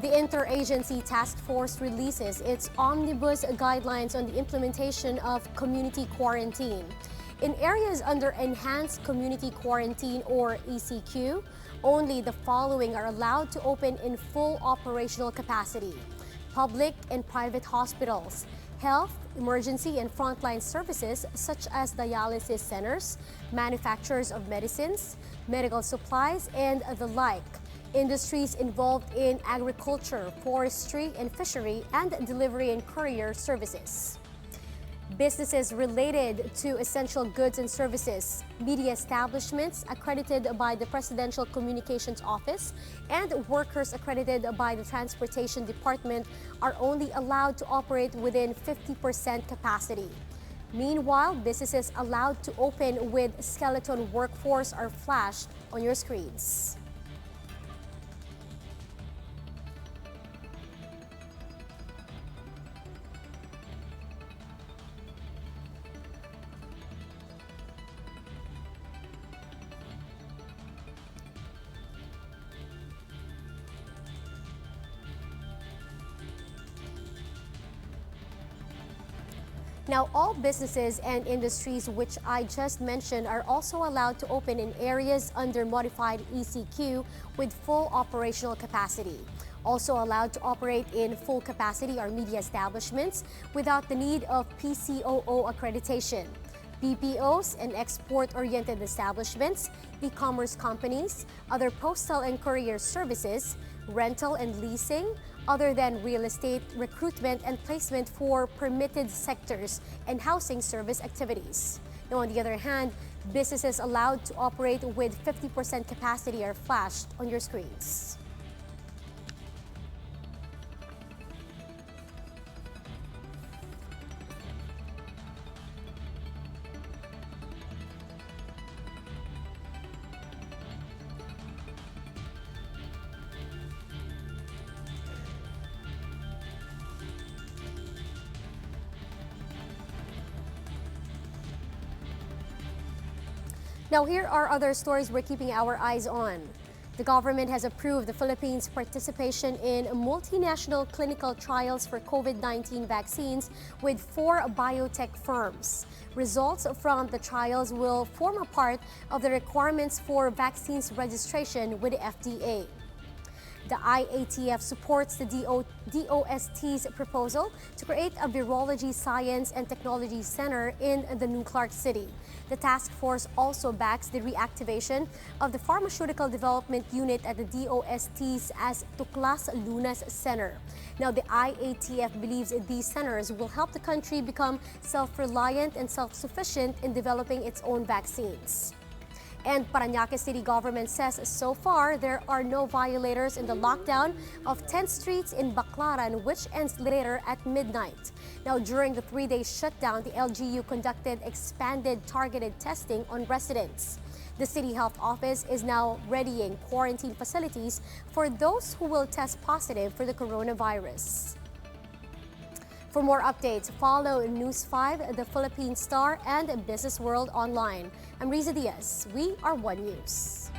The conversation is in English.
The Interagency Task Force releases its omnibus guidelines on the implementation of community quarantine. In areas under Enhanced Community Quarantine or ECQ, only the following are allowed to open in full operational capacity: public and private hospitals, health, emergency and frontline services such as dialysis centers, manufacturers of medicines, medical supplies, and the like, industries involved in agriculture, forestry and fishery, and delivery and courier services. Businesses related to essential goods and services, media establishments accredited by the Presidential Communications Office, and workers accredited by the Transportation Department are only allowed to operate within 50% capacity. Meanwhile, businesses allowed to open with skeleton workforce are flashed on your screens. Now, all businesses and industries which I just mentioned are also allowed to open in areas under modified ECQ with full operational capacity. Also allowed to operate in full capacity are media establishments without the need of PCOO accreditation, BPOs and export-oriented establishments, e-commerce companies, other postal and courier services, rental and leasing, other than real estate, recruitment and placement for permitted sectors, and housing service activities. Now, on the other hand, businesses allowed to operate with 50% capacity are flashed on your screens. Now, here are other stories we're keeping our eyes on. The government has approved the Philippines' participation in multinational clinical trials for COVID-19 vaccines with 4 biotech firms. Results from the trials will form a part of the requirements for vaccines registration with the FDA. The IATF supports the DOST's proposal to create a virology science and technology center in the New Clark City. The task force also backs the reactivation of the Pharmaceutical Development Unit at the DOST's as Tuklas Lunas Center. Now, the IATF believes these centers will help the country become self-reliant and self-sufficient in developing its own vaccines. And Parañaque City government says so far there are no violators in the lockdown of 10 streets in Baclaran, which ends later at midnight. Now, during the 3-day shutdown, the LGU conducted expanded targeted testing on residents. The City Health Office is now readying quarantine facilities for those who will test positive for the coronavirus. For more updates, follow News 5, The Philippine Star, and Business World online. I'm Riza Diaz. We are One News.